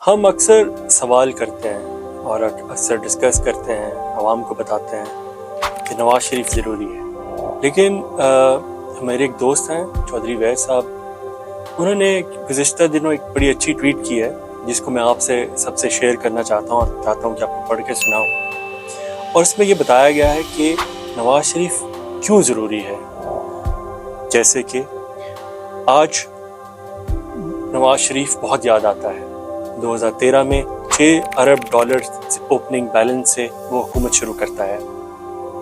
ہم اکثر سوال کرتے ہیں اور اکثر ڈسکس کرتے ہیں، عوام کو بتاتے ہیں کہ نواز شریف ضروری ہے، لیکن ہمارے ایک دوست ہیں چودھری ویر صاحب، انہوں نے گزشتہ دنوں ایک بڑی اچھی ٹویٹ کی ہے جس کو میں آپ سے سب سے شیئر کرنا چاہتا ہوں اور چاہتا ہوں کہ آپ کو پڑھ کے سناؤں۔ اور اس میں یہ بتایا گیا ہے کہ نواز شریف کیوں ضروری ہے۔ جیسے کہ آج نواز شریف بہت یاد آتا ہے۔ 2013 میں 6 ارب ڈالر اوپننگ بیلنس سے وہ حکومت شروع کرتا ہے۔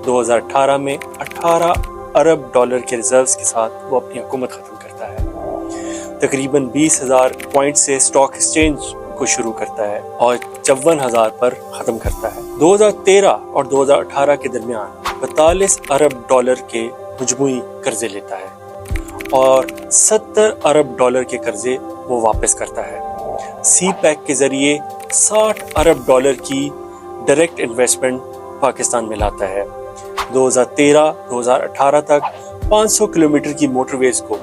2018 میں 18 ارب ڈالر کے ریزروز کے ساتھ وہ اپنی حکومت ختم کرتا ہے۔ تقریباً 20,000 پوائنٹ سے اسٹاک ایکسچینج کو شروع کرتا ہے اور 54,000 پر ختم کرتا ہے۔ 2013 اور 2018 کے درمیان 42 ارب ڈالر کے مجموعی قرضے لیتا ہے اور 70 ارب ڈالر کے قرضے وہ واپس کرتا ہے۔ سی پیک کے ذریعے 60 ارب ڈالر کی ڈائریکٹ انویسٹمنٹ پاکستان میں لاتا ہے۔ 2013-2018 تک 500 کلومیٹر کی موٹر ویز کو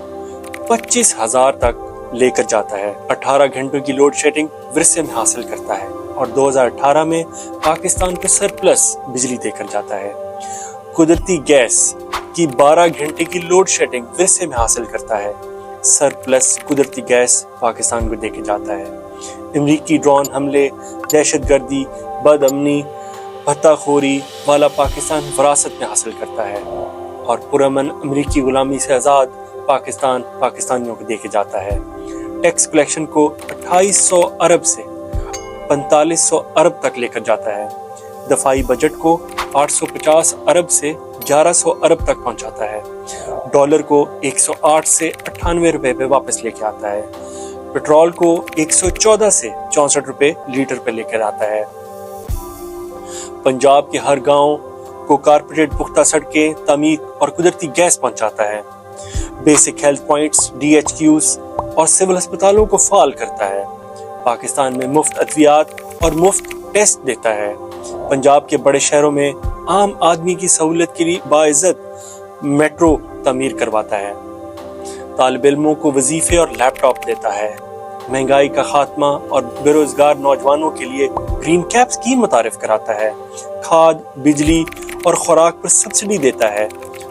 25,000 تک لے کر جاتا ہے۔ 18 گھنٹوں کی لوڈ شیڈنگ ورثے میں حاصل کرتا ہے اور 2018 میں پاکستان کو سرپلس بجلی دے کر جاتا ہے۔ قدرتی گیس کی 12 گھنٹے کی لوڈ شیڈنگ ورثے میں حاصل کرتا ہے۔ سرپلس قدرتی گیس پاکستان کو دے کے جاتا ہے۔ امریکی ڈرون حملے، دہشت گردی، بد امنی، بھتہ خوری والا پاکستان وراثت میں حاصل کرتا ہے اور پرامن امریکی غلامی سے آزاد پاکستان پاکستانیوں کو دے کے جاتا ہے۔ ٹیکس کلیکشن کو 2800 ارب سے 4500 ارب تک لے کر جاتا ہے۔ دفاعی بجٹ کو 850 ارب سے 1100 ارب تک پہنچاتا ہے۔ ڈالر کو 108 سے 98 روپے پہ واپس لے کے آتا ہے۔ پیٹرول کو 114 سے 64 روپے لیٹر پہ لے کر آتا ہے۔ پنجاب کے ہر گاؤں کو کارپوریٹ پختہ سڑکیں، تعمیر اور قدرتی گیس پہنچاتا ہے۔ Basic health points, D H Qs اور سول ہسپتالوں کو فعال کرتا ہے۔ پاکستان میں مفت ادویات اور مفت ٹیسٹ دیتا ہے۔ پنجاب کے بڑے شہروں میں عام آدمی کی سہولت کے لیے باعزت میٹرو تعمیر کرواتا ہے۔ طالب علموں کو وظیفے اور لیپ ٹاپ دیتا ہے۔ مہنگائی کا خاتمہ اور بے روزگار نوجوانوں کے لیے گرین کیپ اسکیم متعارف کراتا ہے۔ کھاد، بجلی اور خوراک پر سبسڈی دیتا ہے۔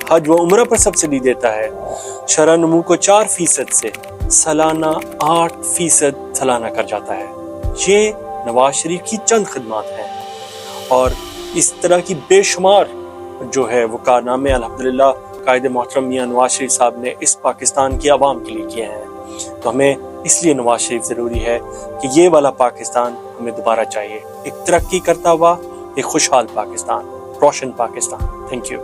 حج و عمرہ پر سبسڈی دیتا ہے۔ شرح نمو کو 4% سے سالانہ 8% سالانہ کر جاتا ہے۔ یہ نواز شریف کی چند خدمات ہیں اور اس طرح کی بے شمار جو ہے وہ کارنامے الحمدللہ قائد محترم میاں نواز شریف صاحب نے اس پاکستان کی عوام کے لیے کیے ہیں۔ تو ہمیں اس لیے نواز شریف ضروری ہے کہ یہ والا پاکستان ہمیں دوبارہ چاہیے، ایک ترقی کرتا ہوا، ایک خوشحال پاکستان، روشن پاکستان۔ Thank you.